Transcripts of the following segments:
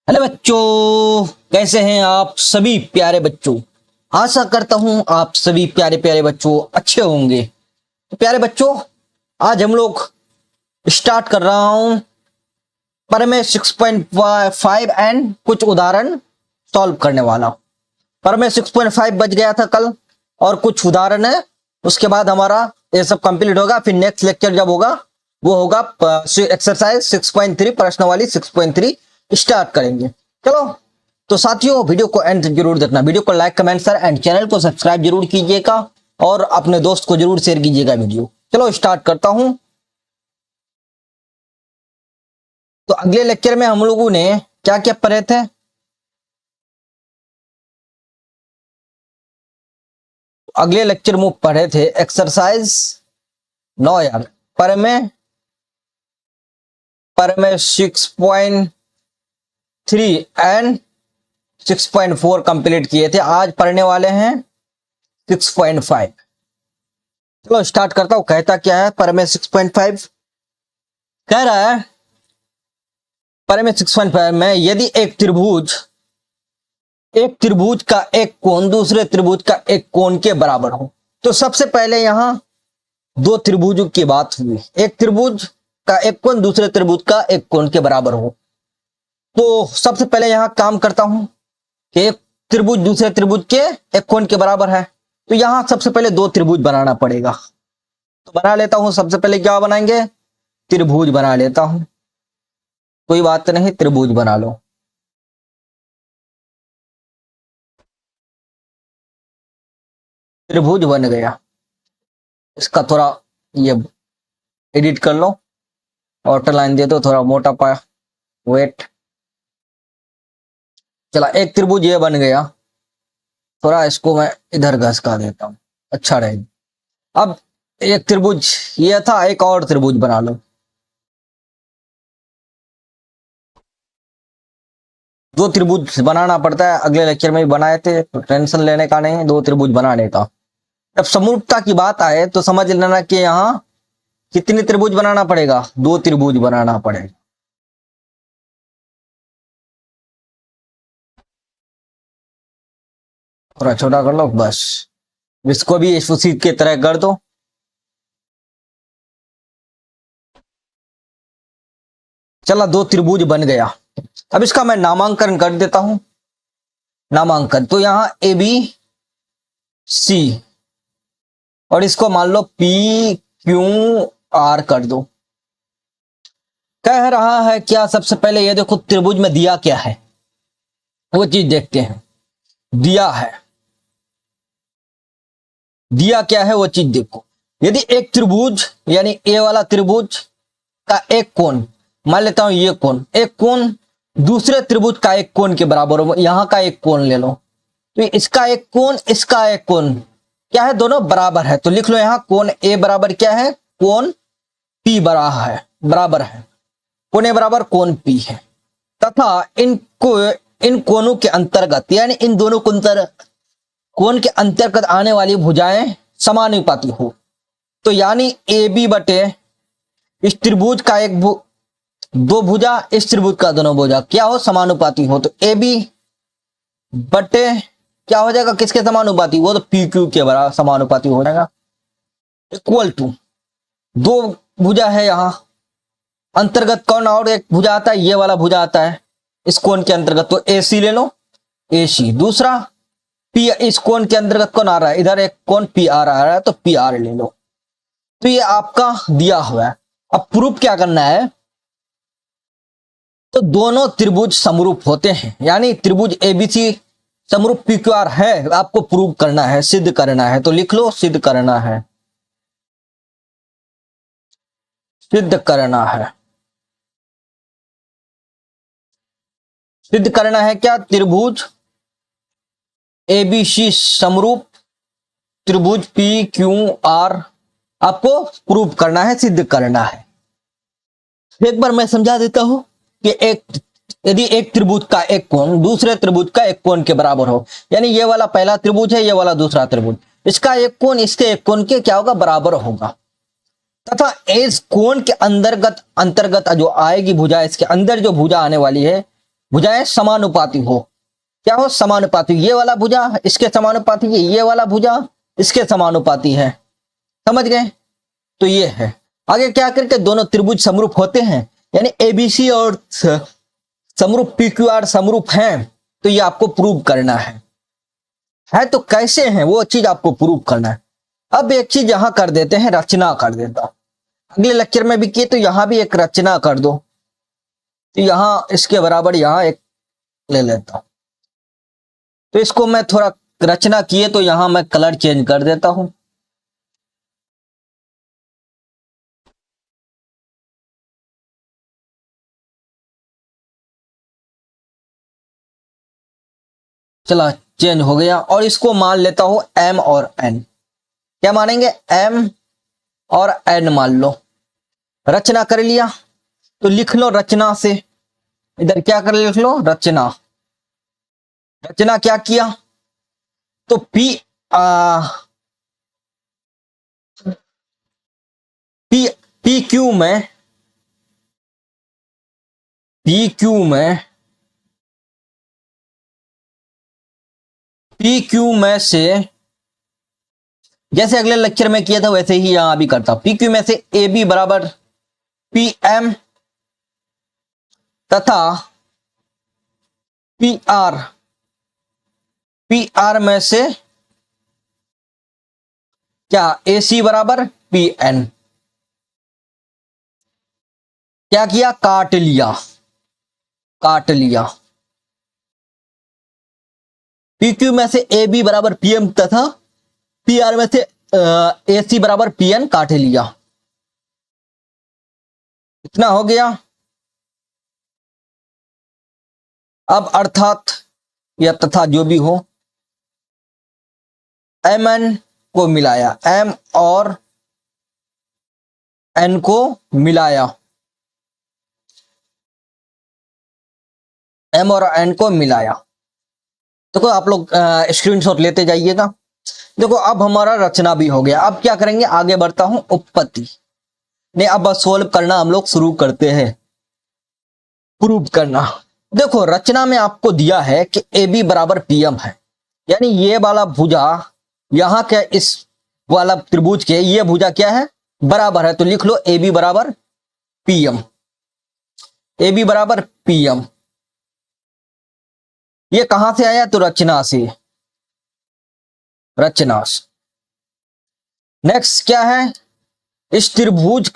Hello बच्चों, कैसे हैं आप सभी प्यारे बच्चों। आशा करता हूं आप सभी प्यारे प्यारे बच्चों अच्छे होंगे। तो प्यारे बच्चों, आज हम लोग स्टार्ट कर रहा हूं प्रमेय 6.5 एंड कुछ उदाहरण सॉल्व करने वाला। प्रमेय 6.5 बच गया था कल और कुछ उदाहरण है, उसके बाद हमारा ये सब कंप्लीट होगा। फिर नेक्स्ट लेक्चर जब होगा वो होगा एक्सरसाइज 6.3 प्रश्नावली 6.3 स्टार्ट करेंगे। चलो तो साथियों, वीडियो को एंड जरूर देखना, वीडियो को like comment share and channel को सब्सक्राइब जरूर कीजिएगा और अपने दोस्त को जरूर शेयर कीजिएगा वीडियो। चलो स्टार्ट करता हूं। तो अगले लेक्चर में हम लोगों ने क्या क्या पढ़े थे। अगले लेक्चर में पढ़े थे एक्सरसाइज 9 यार, प्रमेय 6.3 एंड 6.4 कंप्लीट किए थे। आज पढ़ने वाले हैं 6.5। चलो स्टार्ट करता हूं। कहता क्या है प्रमेय 6.5? कह रहा है प्रमेय 6.5 में यदि एक त्रिभुज का एक कोण दूसरे त्रिभुज का एक कोण के बराबर हो। तो सबसे पहले यहां दो त्रिभुजों की बात हुई, एक त्रिभुज का एक कोण दूसरे त्रिभुज का एक कोण के बराबर हो। तो सबसे पहले यहां काम करता हूं कि एक त्रिभुज दूसरे त्रिभुज के एक कोण के बराबर है, तो यहां सबसे पहले दो त्रिभुज बनाना पड़ेगा। तो बना लेता हूं। सबसे पहले क्या बनाएंगे? त्रिभुज बना लेता हूं। कोई बात नहीं, त्रिभुज बना लो। त्रिभुज बन गया। इसका थोड़ा ये एडिट कर लो, आउटर लाइन दे दो, थोड़ा मोटा पाया वेट। चला, एक त्रिभुज ये बन गया। थोड़ा इसको मैं इधर घसका देता हूं, अच्छा रहेगा। अब एक त्रिभुज ये था, एक और त्रिभुज बना लो। दो त्रिभुज बनाना पड़ता है, अगले लेक्चर में भी बनाए थे, तो टेंशन लेने का नहीं, दो त्रिभुज बनाने का। जब समरूपता की बात आए तो समझ लेना कि यहाँ कितने त्रिभुज बनाना पड़ेगा? दो त्रिभुज बनाना पड़ेगा। थोड़ा छोटा कर लो बस, इसको भी उसी की तरह कर दो। चला, दो त्रिभुज बन गया। अब इसका मैं नामांकन कर देता हूं। नामांकन तो यहां ए बी सी और इसको मान लो पी क्यू आर कर दो। कह रहा है क्या? सबसे पहले ये देखो त्रिभुज में दिया क्या है, वो चीज देखते हैं। दिया है, दिया क्या है वो चीज देखो। यदि एक त्रिभुज यानी ए वाला त्रिभुज का एक कोण, मान लेता हूं ये कोण, एक कोण दूसरे त्रिभुज का एक कोण के बराबर हो। यहां का एक कोण ले लो, तो इसका एक कोण इसका एक कोण क्या है? दोनों बराबर है। तो लिख लो यहां कोण ए बराबर क्या है? कोण पी बराबर है। कोण ए बराबर कोण पी है। तथा इन कोणों के अंतर्गत यानी इन दोनों कोण के अंतर्गत आने वाली भुजाएं समानुपाती हो। तो यानी ए बी बटे इस त्रिभुज का दो भुजा, इस त्रिभुज का दोनों भुजा क्या हो? समानुपाती हो। तो ए बी बटे क्या हो जाएगा? किसके समानुपाती? वो तो पी क्यू के बराबर समानुपाती हो जाएगा। इक्वल टू दो भुजा है यहां, अंतर्गत कौन और एक भुजा आता है? ये वाला भुजा आता है इस कोण के अंतर्गत, तो ए सी ले लो, ए सी। दूसरा पी, इस कोण के अंतर्गत कौन आ रहा है? इधर एक कोण पी आर आ रहा है, तो पी आर ले लो। तो ये आपका दिया हुआ है। अब प्रूफ क्या करना है? तो दोनों त्रिभुज समरूप होते हैं, यानी त्रिभुज एबीसी समरूप पी क्यू आर है, आपको प्रूव करना है, सिद्ध करना है। तो लिख लो सिद्ध करना है, सिद्ध करना है। सिद्ध करना है क्या? त्रिभुज एबीसी समरूप त्रिभुज पी क्यू आर आपको प्रूव करना है, सिद्ध करना है। एक बार मैं समझा देता हूं कि यदि एक त्रिभुज का एक कोण दूसरे त्रिभुज का एक कोण के बराबर हो, यानी ये वाला पहला त्रिभुज है, ये वाला दूसरा त्रिभुज, इसका एक कोण इसके एक कोण के क्या होगा? बराबर होगा। तथा इस कोण के अंतर्गत जो आएगी भुजा, इसके अंदर जो भुजा आने वाली है भुजाएं समानुपाती हो। क्या हो? समानुपाती। ये वाला भुजा इसके समानुपाती है, ये वाला भुजा इसके समानुपाती है। समझ गए? तो ये है। आगे क्या करके दोनों त्रिभुज समरूप होते हैं, यानी एबीसी और समरूप पीक्यूआर समरूप हैं, तो ये आपको प्रूव करना है तो कैसे हैं वो चीज आपको प्रूव करना है। अब एक चीज यहां कर देते हैं, रचना कर देता हूं। अगले लेक्चर में भी किए तो यहां भी एक रचना कर दो, तो यहां इसके बराबर यहां एक ले लेता हूं। तो इसको मैं थोड़ा रचना किए तो यहां मैं कलर चेंज कर देता हूं। चला चेंज हो गया, और इसको मान लेता हूं m और n। क्या मानेंगे? m और n मान लो। रचना कर लिया तो लिख लो रचना से, इधर क्या कर लिख लो? रचना। रचना क्या किया? तो पी पी क्यू में पी क्यू में पी क्यू में से, जैसे अगले लेक्चर में किया था वैसे ही यहां भी करता। पी क्यू में से ए बी बराबर पी एम तथा पी आर में से क्या? ए सी बराबर पी एन। क्या किया? काट लिया। पी क्यू में से ए बी बराबर पी एम तथा पी आर में से ए सी बराबर पी एन काट लिया। इतना हो गया। अब अर्थात या तथा जो भी हो, एम एन को मिलाया, एम और एन को मिलाया, एम और एन को मिलाया। देखो आप लोग स्क्रीनशॉट लेते जाइएगा। देखो अब हमारा रचना भी हो गया। अब क्या करेंगे? आगे बढ़ता हूं, उत्पत्ति। नहीं, अब बस सोल्व करना हम लोग शुरू करते हैं, प्रूव करना। देखो रचना में आपको दिया है कि ए बी बराबर पी एम है, यानी ये वाला भुजा यहां क्या, इस वाला त्रिभुज के ये भुजा क्या है? बराबर है। तो लिख लो ए बी बराबर पी एम। ए बी बराबर पी एम। ये कहां से आया? तो रचना से। रचना से। नेक्स्ट क्या है? इस त्रिभुज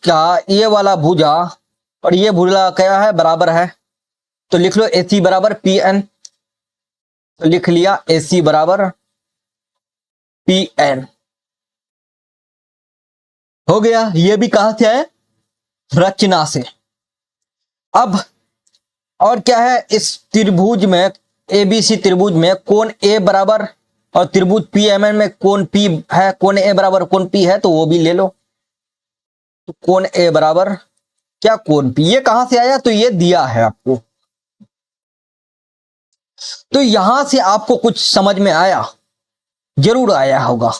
का ये वाला भुजा और ये भुजा क्या है? बराबर है। तो लिख लो ए सी बराबर पी एन। तो लिख लिया ए सी बराबर पी एन। हो गया। ये भी कहां से है? रचना से। अब और क्या है? इस त्रिभुज में, एबीसी त्रिभुज में कोण ए बराबर, और त्रिभुज पी एम एन में कोण पी है, कोण ए बराबर कोण पी है, तो वो भी ले लो। तो कोण ए बराबर क्या? कोण पी। ये कहां से आया? तो ये दिया है आपको। तो यहां से आपको कुछ समझ में आया, जरूर आया होगा,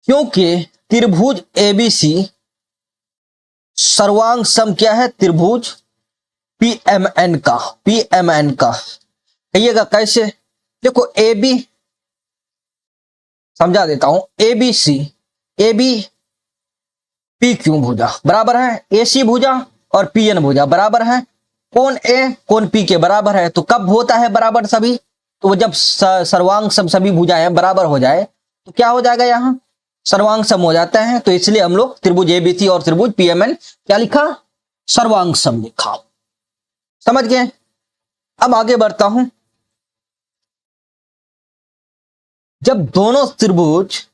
क्योंकि त्रिभुज एबीसी सर्वांग सम क्या है? त्रिभुज पीएमएन का। कहिएगा कैसे? देखो ए बी, समझा देता हूं। A B C, A B P Q भुजा बराबर है, ए सी भुजा और पी एन भुजा बराबर है। कोण ए कोण पी के बराबर है। तो कब होता है बराबर सभी? तो वो जब सर्वांग सम सभी भुजाएं बराबर हो जाए तो क्या हो जाएगा? यहां सर्वांग सम हो जाता है। तो इसलिए हम लोग त्रिभुज एबीसी और त्रिभुज पीएमएन क्या लिखा? सर्वांग सम लिखा। समझ गए? अब आगे बढ़ता हूं। जब दोनों त्रिभुज,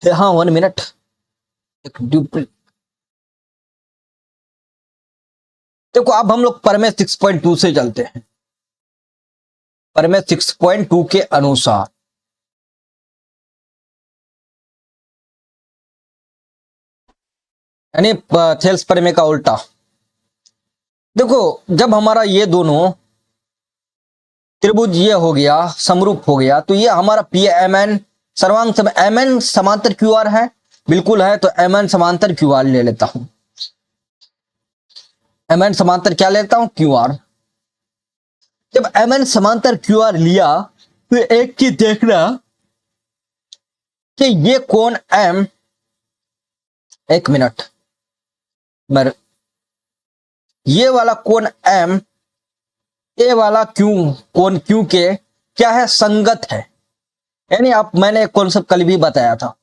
हाँ 1 मिनट, एक डुप्लीकेट। देखो अब हम लोग प्रमेय 6.2 से चलते हैं। प्रमेय 6.2 के अनुसार यानी थेल्स प्रमेय का उल्टा। देखो जब हमारा ये दोनों त्रिभुज ये हो गया, समरूप हो गया, तो ये हमारा पी एम एन सर्वांग सम, एम एन समांतर क्यू आर है, बिल्कुल है। तो एम एन समांतर क्यू आर ले लेता हूं। एम एन समांतर क्या लेता हूं, क्यू आर। जब एम एन समांतर क्यू आर लिया तो एक चीज देखना कि ये कोण एम, एक मिनट, मैं ये वाला कोण एम, ए वाला क्यू, कोण क्यू के क्या है, संगत है। यानी आप, मैंने एक कॉन्सेप्ट कल भी बताया था,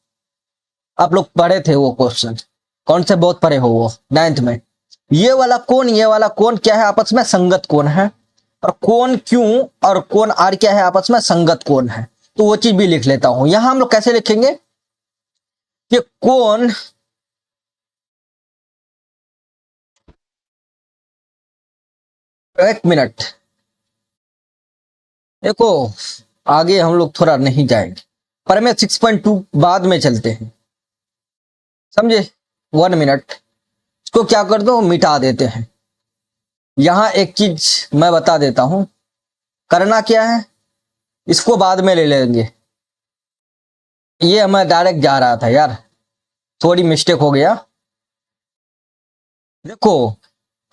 आप लोग पढ़े थे वो क्वेश्चन, कौन से बहुत पढ़े हो वो, 9th में। ये वाला कोण, ये वाला कोण क्या है, आपस में संगत कोण है। और कोण क्यू और कोण आर क्या है, आपस में संगत कोण है। तो वो चीज भी लिख लेता हूं। यहां हम लोग कैसे लिखेंगे कि कोण एक मिनट, देखो आगे हम लोग थोड़ा नहीं जाएंगे, पर मैं 6.2 बाद में चलते हैं, समझे। 1 मिनट, इसको क्या कर दो, मिटा देते हैं। यहां एक चीज मैं बता देता हूं, करना क्या है, इसको बाद में ले लेंगे। ये मैं डायरेक्ट जा रहा था यार, थोड़ी मिस्टेक हो गया। देखो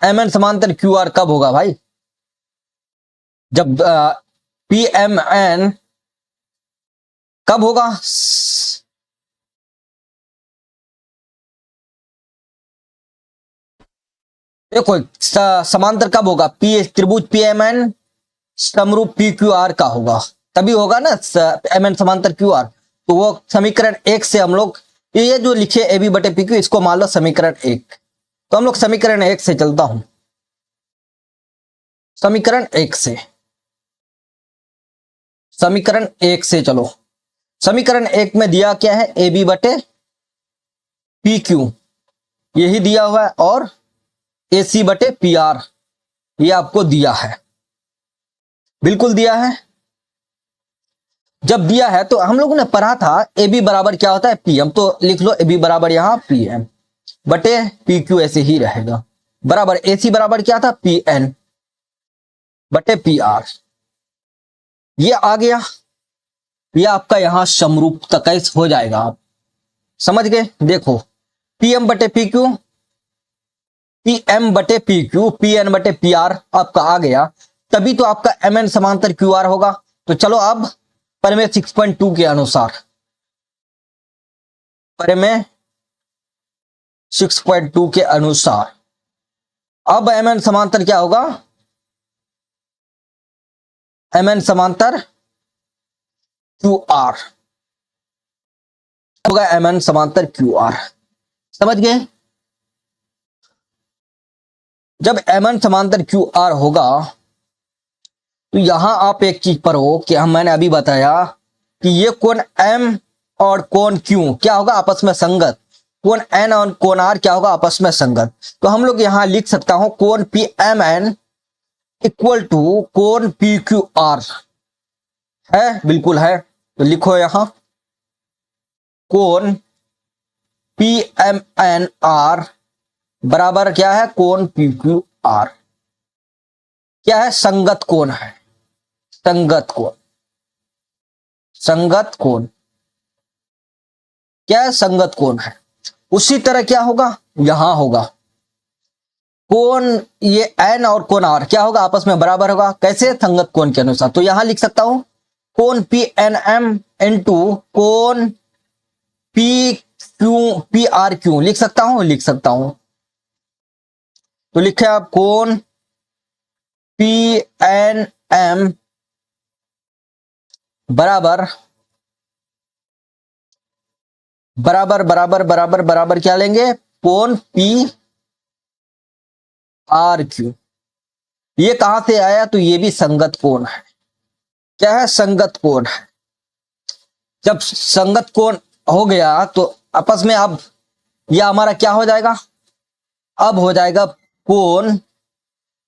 एम एन समांतर क्यू आर कब होगा भाई, जब पी एम एन कब होगा, देखो समांतर कब होगा, पी त्रिभुज पी एम एन समरूप पी क्यू आर का होगा, तभी होगा ना एम एन समांतर क्यू आर। तो वो समीकरण 1 से हम लोग, ये जो लिखे ए बी बटे पी क्यू, इसको मान लो समीकरण 1। तो हम लोग समीकरण 1 से चलता हूं, समीकरण 1 से, समीकरण 1 से चलो। समीकरण 1 में दिया क्या है, ए बी बटे पी क्यू, यही दिया हुआ है, और ए सी बटे पी आर, ये आपको दिया है, बिल्कुल दिया है। जब दिया है तो हम लोगों ने पढ़ा था ए बी बराबर क्या होता है, पी एम। तो लिख लो ए बी बराबर यहां पी एम बटे पी क्यू, ऐसे ही रहेगा, बराबर ए सी बराबर क्या था, पी एन बटे पी आर। ये आ गया, ये आपका यहां समरूपता कैसे हो जाएगा, आप समझ गए। देखो पी एम बटे पी क्यू, पी एम बटे पी क्यू, पी एन बटे पी आर आपका आ गया, तभी तो आपका एम एन समांतर क्यू आर होगा। तो चलो अब परिमेय 6.2 के अनुसार, परिमेय 6.2 के अनुसार अब एम एन समांतर क्या होगा, एम एन समांतर क्यू आर होगा, एम एन समांतर क्यू आर, समझ गए। जब एम एन समांतर क्यू आर होगा तो यहां आप एक चीज पर हो कि मैंने अभी बताया कि ये कोण एम और कोण क्यू क्या होगा, आपस में संगत। कोण एन और कोण आर क्या होगा, आपस में संगत। तो हम लोग यहां लिख सकता हूं कोण P M N equal to कोण पी क्यू आर, है, बिल्कुल है। तो लिखो यहां कोण पी एम एन आर बराबर क्या है, कोण पी क्यू आर क्या है, संगत कोण है, संगत कोण, संगत कोण क्या है, संगत कोण है। उसी तरह क्या होगा, यहां होगा कोण ये एन और कोण आर क्या होगा, आपस में बराबर होगा, कैसे, संगत कोण के अनुसार। तो यहां लिख सकता हूं कोण पी एन एम इंटू कोण P Q P R Q, लिख सकता हूं, लिख सकता हूं। तो लिखे आप कोण पी एन एम बराबर बराबर बराबर बराबर बराबर क्या लेंगे, कोण पी आर क्यू। ये कहां से आया, तो ये भी संगत कोण है, क्या है, संगत कोण है। जब संगत कोण हो गया तो आपस में अब यह हमारा क्या हो जाएगा, अब हो जाएगा कोण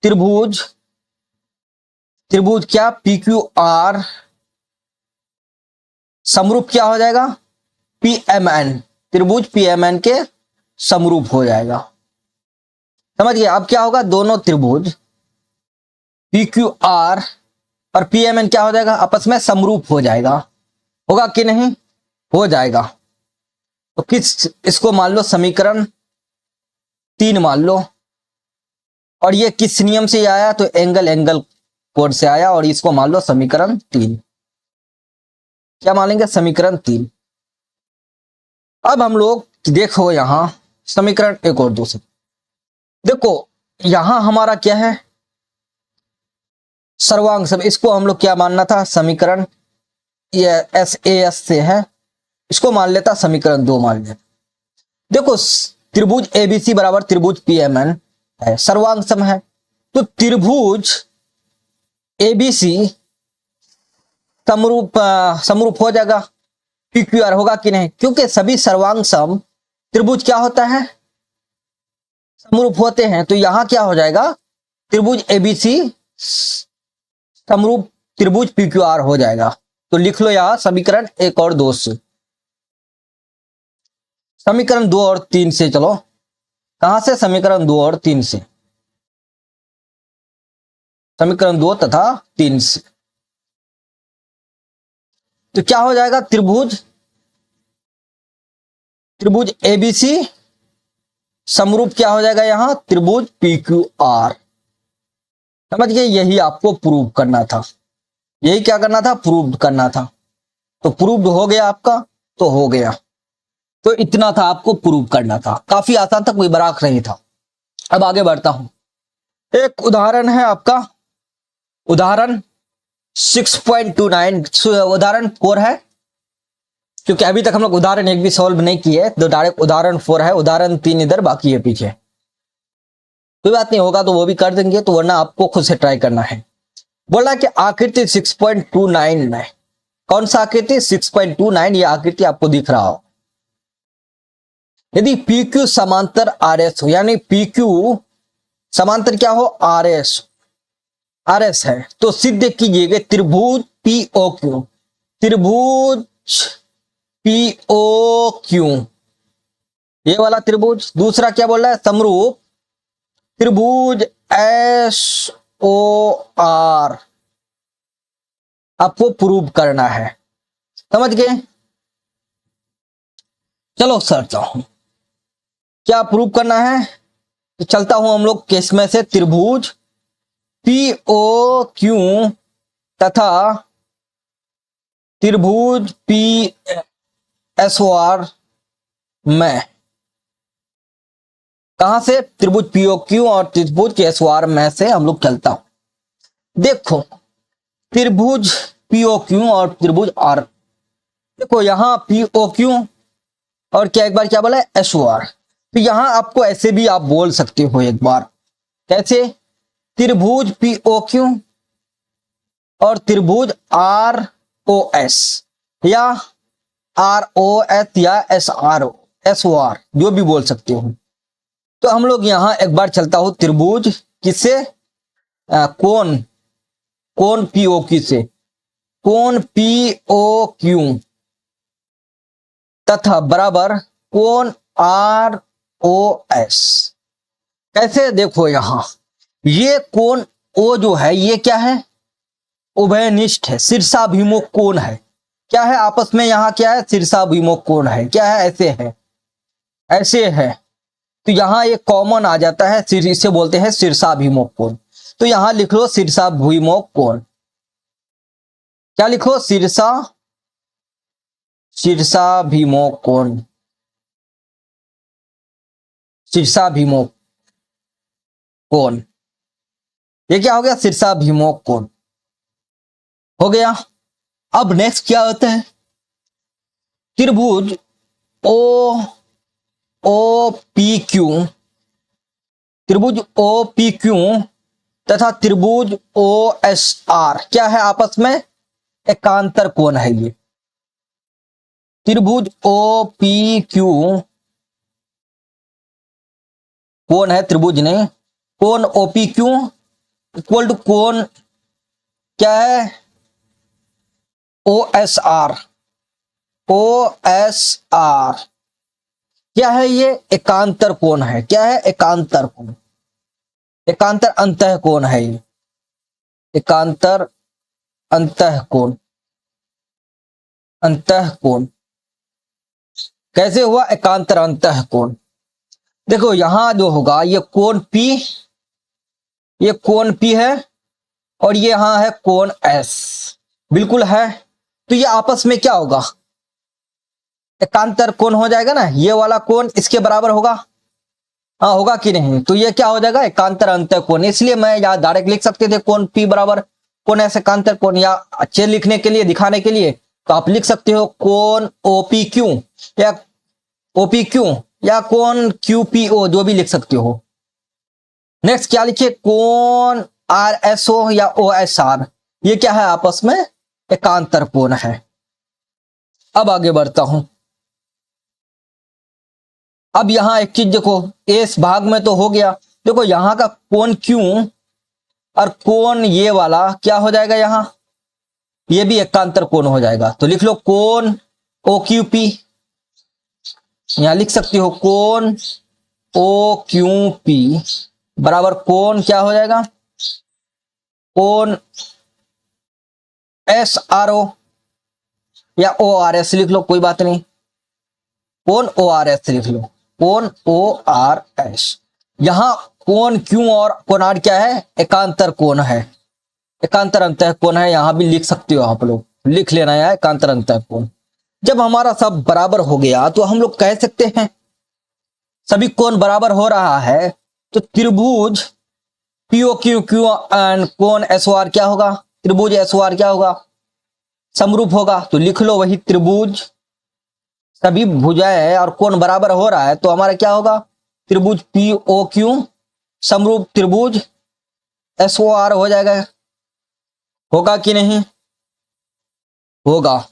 त्रिभुज, त्रिभुज क्या, पी क्यू आर समरूप क्या हो जाएगा, पी एम एन, त्रिभुज पी एम एन के समरूप हो जाएगा, समझ गए। अब क्या होगा, दोनों त्रिभुज पी क्यू आर और पी एम एन क्या हो जाएगा, आपस में समरूप हो जाएगा, होगा कि नहीं, हो जाएगा। तो किस, इसको मान लो समीकरण 3 मान लो, और ये किस नियम से आया, तो एंगल कोड से आया, और इसको मान लो समीकरण 3। क्या मानेंगे, समीकरण 3। अब हम लोग देखो यहां समीकरण 1 और 2 से देखो, यहां हमारा क्या है, सर्वांग सम, इसको हम लोग क्या मानना था, समीकरण ये एस से है, इसको मान लेता समीकरण 2 मान लेता। देखो त्रिभुज एबीसी बराबर त्रिभुज पीएमएन है, सर्वांग सम है, तो त्रिभुज एबीसी समरूप हो जाएगा, पीक्यूआर होगा कि नहीं, क्योंकि सभी सर्वांग सम त्रिभुज क्या होता है, समरूप होते हैं। तो यहां क्या हो जाएगा, त्रिभुज एबीसी समरूप त्रिभुज पीक्यूआर हो जाएगा। तो लिख लो यहां समीकरण 1 और 2 से, समीकरण 2 और 3 से, चलो कहां से, समीकरण 2 और 3 से, समीकरण 2 तथा 3 से। तो क्या हो जाएगा, त्रिभुज एबीसी समरूप क्या हो जाएगा यहां, त्रिभुज पीक्यूआर। समझ गए, यही आपको प्रूव करना था, यही क्या करना था, प्रूव करना था। तो प्रूव्ड हो गया आपका, तो हो गया। तो इतना था आपको प्रूव करना था, काफी आसान था, कोई बराक नहीं था। अब आगे बढ़ता हूं, एक उदाहरण है आपका, उदाहरण 6.29, उदाहरण 4 है, क्योंकि अभी तक हम लोग उदाहरण 1 भी सॉल्व नहीं किए, तो डायरेक्ट उदाहरण 4 है, उदाहरण 3 इधर, बाकी है पीछे। कोई बात नहीं, होगा तो वो भी कर देंगे, तो वरना आपको खुद से ट्राई करना है। बोला कि आकृति 6.29 में, कौन सा आकृति, 6.29, ये आकृति आपको दिख रहा हो, यदि PQ समांतर RS हो, यानी PQ समांतर क्या हो, RS है, तो सिद्ध कीजिएगा त्रिभुज POQ, त्रिभुज POQ, ये वाला त्रिभुज। दूसरा क्या बोल रहा है, समरूप त्रिभुज SOR आपको प्रूव करना है। समझ गए, चलो चलता हूं, क्या प्रूव करना है, तो चलता हूं हम लोग केस में से, त्रिभुज POQ तथा त्रिभुज PSOR में, कहां से, त्रिभुज POQ और त्रिभुज PSOR में से हम लोग चलता हूं। देखो त्रिभुज POQ और त्रिभुज R, देखो यहां POQ और क्या, एक बार क्या बोला है, SOR। तो यहां आपको ऐसे भी आप बोल सकते हो एक बार, कैसे, त्रिभुज POQ और त्रिभुज ROS या ROS या SOR, जो भी बोल सकते हो। तो हम लोग यहां एक बार चलता हूं त्रिभुज किससे, कोण POQ से, कोण POQ तथा बराबर कोण ROS। कैसे, देखो यहां ये कोण O जो है, ये क्या है, उभयनिष्ठ है, शीर्षाभिमुख कोण है, क्या है आपस में, यहां क्या है, शीर्षाभिमुख कोण है, क्या है, ऐसे है, ऐसे है। तो यहां एक कॉमन आ जाता है, इसे बोलते हैं शीर्षाभिमुख कोण। तो यहां लिख लो शीर्षाभिमुख कोण, क्या लिखो, शीर्षाभिमुख कोण, शीर्षाभिमुख कोण, ये क्या हो गया, शीर्षाभिमुख कोण हो गया। अब नेक्स्ट क्या होता है, त्रिभुज OPQ, त्रिभुज OPQ तथा त्रिभुज OSR क्या है आपस में, एकांतर कोण है। ये त्रिभुज OPQ कोण है, त्रिभुज नहीं, कोण OPQ इक्वल टू कोण क्या है, OSR क्या है, ये एकांतर कोण है, क्या है, एकांतर कोण, एकांतर अंतः कोण है, ये एकांतर अंतः कोण, अंतः कोण कैसे हुआ, एकांतर अंतः कोण। देखो यहां जो होगा, ये कोण P ये कोण P है और ये यहां है कोण S, बिल्कुल है। तो ये आपस में क्या होगा, एकांतर कोण हो जाएगा ना, ये वाला कोण इसके बराबर होगा, हाँ होगा कि नहीं। तो ये क्या हो जाएगा, एकांतर अंतः कोण। इसलिए मैं यहाँ डायरेक्ट लिख सकते थे कोण P बराबर कोण S एकांतर कोण, या अच्छे लिखने के लिए, दिखाने के लिए तो आप लिख सकते हो कोण OPQ या OPQ या कोण QPO, जो भी लिख सकते हो। नेक्स्ट क्या लिखिए, कोण RSO या OSR, ये क्या है, आपस में एकांतर कोण है। अब आगे बढ़ता हूं। अब यहां एक चीज देखो, इस भाग में तो हो गया, देखो यहां का कोण Q और कोण ये वाला क्या हो जाएगा, यहां ये भी एकांतर कोण हो जाएगा। तो लिख लो कोण OQP, यहां लिख सकते हो कोण OQP बराबर कोण क्या हो जाएगा, कोण SRO या ORS लिख लो, कोई बात नहीं, कोण ORS लिख लो, कोण ORS। यहां कोण Q और कोण R क्या है, एकांतर कोण है, एकांतर अंतः कोण है, यहां भी लिख सकते हो आप लोग, लिख लेना है एकांतर अंतः कोण। जब हमारा सब बराबर हो गया तो हम लोग कह सकते हैं सभी कोण बराबर हो रहा है, तो त्रिभुज POQQ एंड कोण SOR क्या होगा, त्रिभुज SOR क्या होगा, समरूप होगा। तो लिख लो वही त्रिभुज, सभी भुजाएं और कोण बराबर हो रहा है तो हमारा क्या होगा, त्रिभुज POQ समरूप त्रिभुज SOR हो जाएगा, होगा कि नहीं, होगा।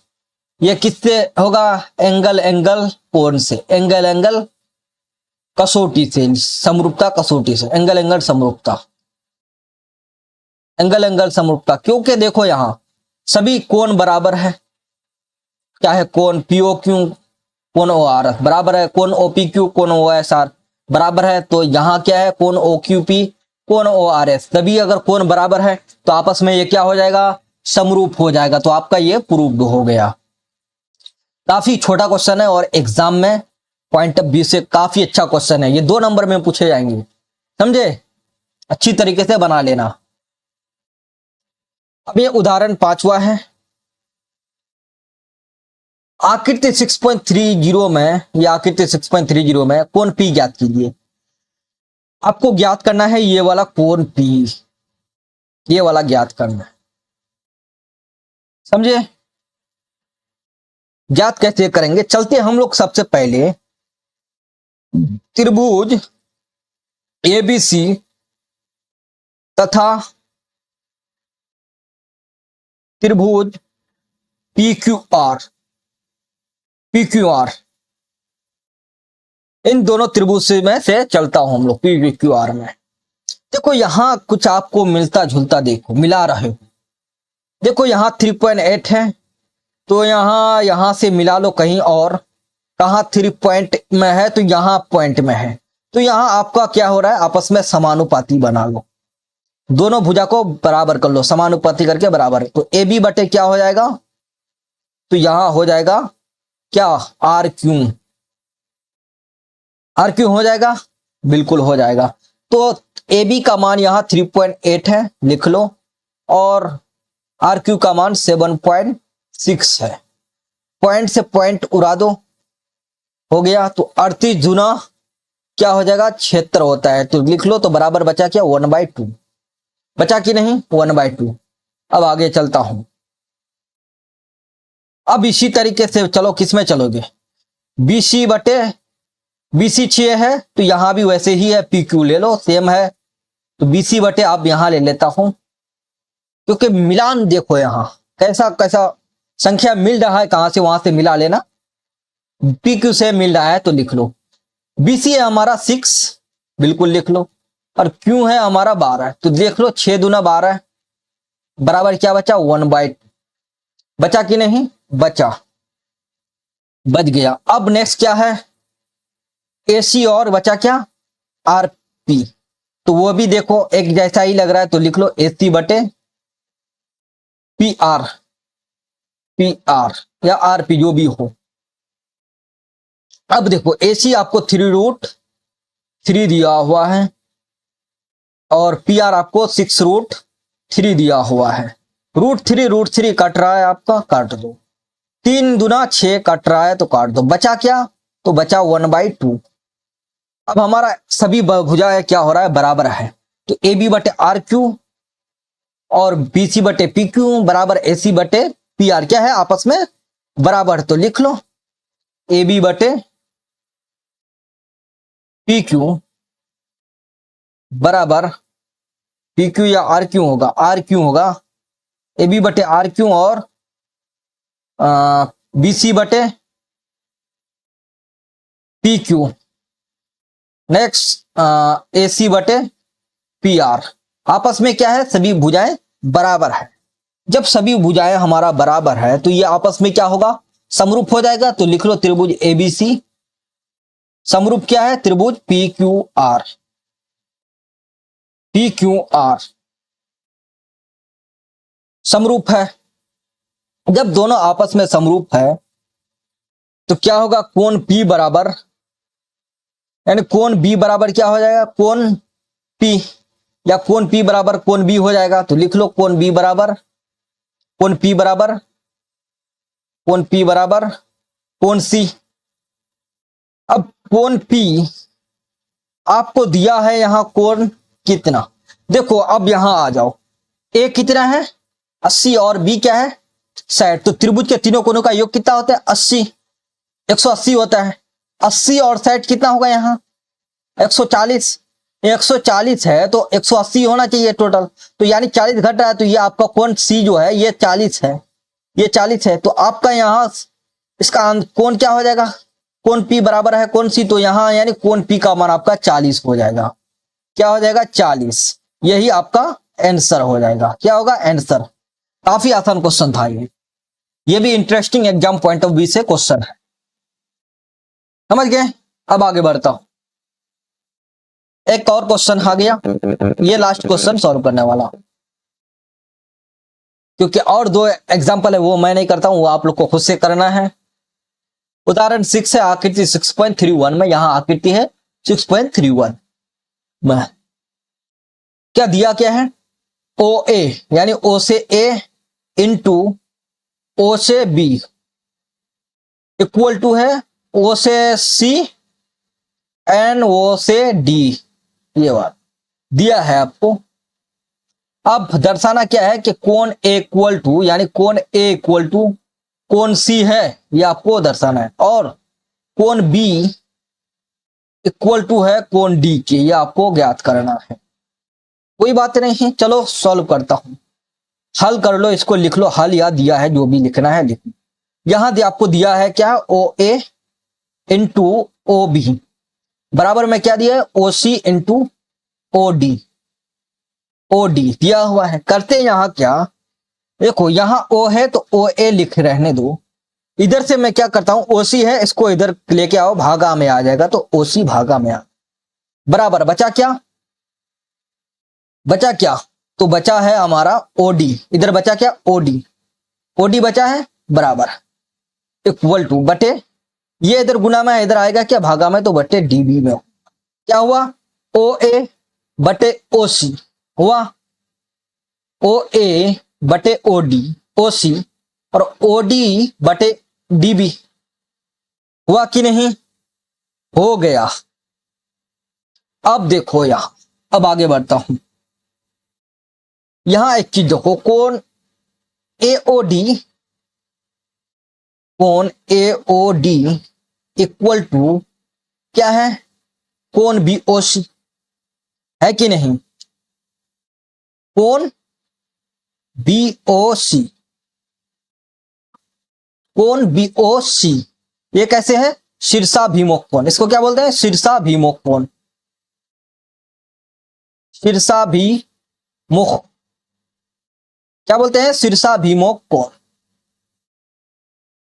ये किससे होगा, एंगल एंगल कोण से, एंगल एंगल कसौटी से, समरूपता कसौटी से, एंगल एंगल समरूपता, एंगल एंगल समरूपता। क्योंकि देखो यहां सभी कोण बराबर है, क्या है, कोण POQ कोण OR बराबर है, कोण OPQ कोण OSR बराबर है। तो यहां क्या है, कोण OQP कोण ORS, सभी अगर कोण बराबर है तो आपस में ये क्या हो जाएगा, समरूप हो जाएगा। तो आपका ये प्रूव्ड हो गया। काफी छोटा क्वेश्चन है और एग्जाम में पॉइंट ऑफ व्यू से काफी अच्छा क्वेश्चन है, ये 2 नंबर में पूछे जाएंगे, समझे, अच्छी तरीके से बना लेना। अब ये उदाहरण 5वां है, आकृति 6.30 में, या आकृति 6.30 में कोण P ज्ञात कीजिए। आपको ज्ञात करना है ये वाला कोण P, ये वाला ज्ञात करना है, समझे। ज्ञात कैसे करेंगे, चलते हम लोग सबसे पहले त्रिभुज ABC तथा त्रिभुज PQR इन दोनों त्रिभुज में से चलता हूं हम लोग PQR में। देखो यहां कुछ आपको मिलता जुलता देखो, मिला रहे हो, देखो यहां 3.8 है, तो यहां से मिला लो कहीं और, कहां 3 पॉइंट में है, तो यहां पॉइंट में है, तो यहां आपका क्या हो रहा है, आपस में समानुपाती बना लो, दोनों भुजा को बराबर कर लो, समानुपाती करके बराबर है। तो AB बटे क्या हो जाएगा, तो यहां हो जाएगा क्या, RQ हो जाएगा, बिल्कुल हो जाएगा। तो AB का मान यहां 3.8 है, लिख लो, और RQ का मान 7.6 है, पॉइंट से पॉइंट उड़ा दो, हो गया। तो 38 गुना क्या हो जाएगा, क्षेत्र होता है, तो लिख लो, तो बराबर बचा क्या, 1/2 बचा कि नहीं, 1/2। अब आगे चलता हूं, अब इसी तरीके से चलो, किसमें चलोगे, BC 6 है, तो यहां भी वैसे ही है, PQ ले लो, सेम है, तो BC बटे आप यहां ले लेता हूं, क्योंकि मिलान देखो यहां कैसा कैसा संख्या मिल रहा है, कहां से वहां से मिला लेना, PQ से मिल रहा है तो लिख लो। BC है हमारा 6, बिल्कुल लिख लो, और Q है हमारा 12, तो देख लो 6 दूना 12 बराबर क्या बचा, 1/2 बचा कि नहीं, बचा, बच गया। अब नेक्स्ट क्या है, AC और बचा क्या, RP, तो वो भी देखो एक जैसा ही लग रहा है, तो लिख लो AC बटे PR या RP जो भी हो। अब देखो AC आपको 3√3 दिया हुआ है, और पी आर आपको 6√3 दिया हुआ है। √3 कट रहा है आपका, काट दो। 3 दूना 6 कट रहा है तो काट दो। बचा क्या? तो बचा 1/2। अब हमारा सभी भुजाएं क्या हो रहा है? बराबर है। तो ए बी बटे आर क्यू और बी सी बटे पी क्यू बराबर ए सी बटे पी आर क्या है? आपस में बराबर। तो लिख लो ए बी बटे पी क्यू बराबर पी क्यू या आर क्यू होगा, आर क्यू होगा ए बी बटे आर क्यू और बी सी बटे पी क्यू। नेक्स्ट ए सी बटे पी आर। आपस में क्या है? सभी भुजाएं बराबर है। जब सभी भुजाएं हमारा बराबर है तो ये आपस में क्या होगा? समरूप हो जाएगा। तो लिख लो त्रिभुज एबीसी समरूप क्या है? त्रिभुज P Q are. P Q are समरूप है। जब दोनों आपस में समरूप है तो क्या होगा? कोण P बराबर, यानी कोण B बराबर क्या हो जाएगा? कोण P, या कोण P बराबर कोण B हो जाएगा। तो लिख लो कोण B बराबर कोण P बराबर कोण P बराबर कोण C। अब कोण P आपको दिया है यहां कोण कितना? देखो अब यहां आ जाओ। A कितना है? 80 और B क्या है? 60। तो त्रिभुज के तीनों कोणों का योग कितना होता है? 80। 180 होता है। 80 और 60 कितना होगा यहाँ? 140। 140 है तो 180 होना चाहिए टोटल। तो यानी 40 घट रहा है। तो ये आपका कोण C जो है ये 40 है, ये 40 है। तो आपका यहाँ इसका कोण क्या हो जाएगा? कोण P बराबर है कोण C। तो यहाँ यानी कोण P का मान आपका 40 हो जाएगा। क्या हो जाएगा? 40। यही आपका आंसर हो जाएगा। क्या होगा? आंसर। काफी आसान क्वेश्चन था ये भी interesting exam point of view से क्वेश्चन है। समझ गए? अब आगे बढ़ता हूं। एक और क्वेश्चन आ गया, ये लास्ट क्वेश्चन सॉल्व करने वाला, क्योंकि और 2 एग्जाम्पल है वो मैं नहीं करता हूं, वो आप लोग को खुद से करना है। उदाहरण 6 है आकृति 6.31 में, यहां आकृति है 6.31 में क्या दिया क्या है? ओ ए यानी ओ से ए इंटू ओ से बी इक्वल टू है ओ से सी एन ओ से डी। ये बात दिया है आपको। अब दर्शाना क्या है कि कोण ए इक्वल टू, यानी कोण ए इक्वल टू कोण सी है, ये आपको दर्शाना है। और कोण बी इक्वल टू है कोण डी के, ये आपको ज्ञात करना है। कोई बात नहीं है, चलो सॉल्व करता हूं। हल कर लो, इसको लिख लो। हल या दिया है, जो भी लिखना है लिख लो। यहां आपको दिया है क्या? ओ ए इंटू ओ बी बराबर में क्या दिया है? O C into O D. O D दिया हुआ है। करते यहां क्या? देखो यहां ओ है तो ओ ए लिख रहने दो। इधर से मैं क्या करता हूं? ओ सी है, इसको इधर लेके आओ, भागा में आ जाएगा। तो ओ सी भागा में आ बराबर। बचा क्या? बचा क्या? तो बचा है हमारा ओडी। इधर बचा क्या? ओडी। ओडी बचा है बराबर इक्वल टू बटे, ये इधर गुना में इधर आएगा क्या? भागा में। तो बटे डीबी में क्या हुआ? ओ ए बटे ओ सी हुआ। ओ ए बटे ओ डी ओ सी और ओ डी बटे डीबी हुआ कि नहीं? हो गया। अब देखो यहां, अब आगे बढ़ता हूं। यहां एक चीज देखो, कोण एओडी, कोण एओडी इक्वल टू क्या है? कोण बीओसी है कि नहीं? कोण बीओसी, कोण बीओसी ये कैसे है? शीर्षाभिमुख कोण। इसको क्या बोलते हैं? शीर्षाभिमुख कोण। शीर्षाभिमुख क्या बोलते हैं? शीर्षाभिमुख कोण।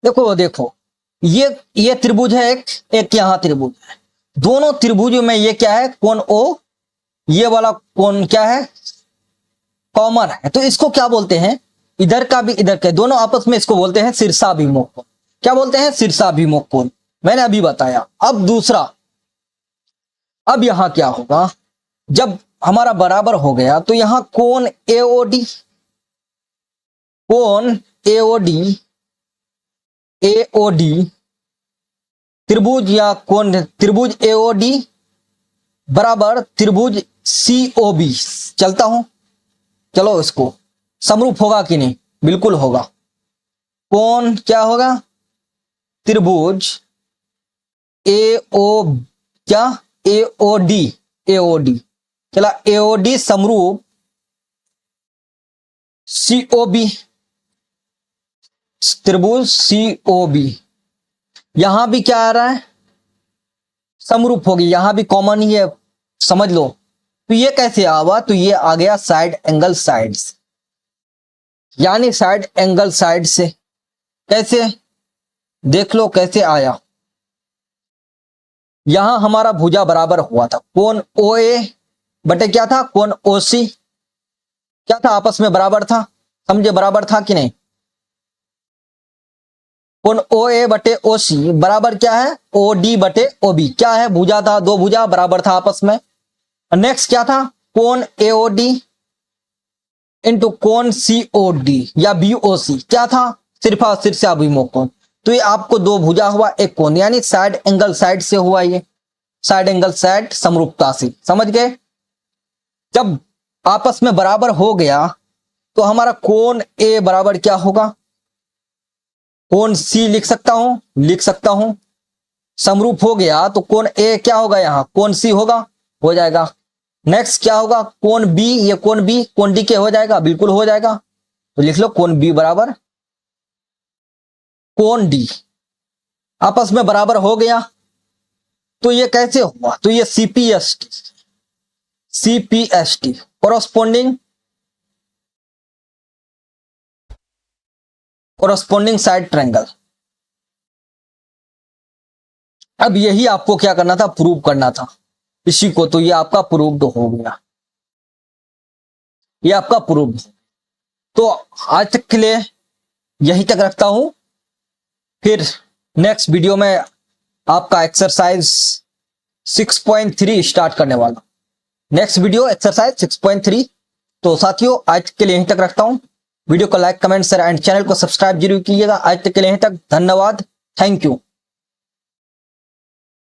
देखो देखो, ये त्रिभुज है, एक यहां त्रिभुज है। दोनों त्रिभुजों में ये क्या है? कोण ओ, ये वाला कोण क्या है? कॉमन है। तो इसको क्या बोलते हैं? इधर का भी इधर के दोनों आपस में इसको बोलते हैं शीर्षाभिमुख कोण। क्या बोलते हैं? शीर्षाभिमुख कोण। मैंने अभी बताया। अब दूसरा, अब यहां क्या होगा? जब हमारा बराबर हो गया, तो यहां कोण एओडी, कोण एओडी, एओडी त्रिभुज या कोण त्रिभुज एओडी बराबर त्रिभुज सीओबी। चलता हूं, चलो इसको समरूप होगा कि नहीं, बिल्कुल होगा। कोण क्या होगा, त्रिभुज एओ क्या एओडी, एओडी चला एओडी समरूप सीओबी, त्रिभुज सीओबी। यहां भी क्या आ रहा है, समरूप होगी, यहां भी कॉमन ही है, समझ लो। तो ये कैसे आवा, तो ये आ गया साइड एंगल साइड से, यानी साइड एंगल साइड से। कैसे, देख लो कैसे आया। यहां हमारा भुजा बराबर हुआ था, कोण ओ ए बटे क्या था, कोण ओ सी, क्या था आपस में बराबर था, समझे बराबर था कि नहीं। कोण ओ ए बटे ओ सी बराबर क्या है, ओ डी बटे ओ बी, क्या है भुजा था, दो भुजा बराबर था आपस में। नेक्स्ट क्या था, कोण एओडी इंटू कोण सीओडी या बीओसी, क्या था सिर्फ और सिर्फ से अभिमुख कोण। तो ये आपको दो भुजा हुआ एक कोण, यानी साइड एंगल साइड से हुआ, ये साइड एंगल साइड समरूपता से, समझ गए। जब आपस में बराबर हो गया तो हमारा कोण ए बराबर क्या होगा, कोण सी लिख सकता हूं, लिख सकता हूं। समरूप हो गया तो कोण ए क्या होगा, यहां कोण सी होगा, हो जाएगा। नेक्स्ट क्या होगा, कोण बी, ये कोण बी कोण डी के हो जाएगा, बिल्कुल हो जाएगा। तो लिख लो कोण बी बराबर कोण डी, आपस में बराबर हो गया। तो ये कैसे हुआ, तो ये CPST, CPST corresponding side triangle. अब यही आपको क्या करना था, प्रूव करना था इसी को। तो ये आपका प्रूव्ड हो गया, ये आपका प्रूव्ड। तो आज तक के लिए यही तक रखता हूं, फिर नेक्स्ट वीडियो में आपका एक्सरसाइज 6.3 स्टार्ट करने वाला, नेक्स्ट वीडियो एक्सरसाइज 6.3। तो साथियों आज के लिए यहीं तक रखता हूं, वीडियो को like comment share and channel को सब्सक्राइब जरूर कीजिएगा। आज तक के लिए यहीं तक, धन्यवाद, थैंक यू।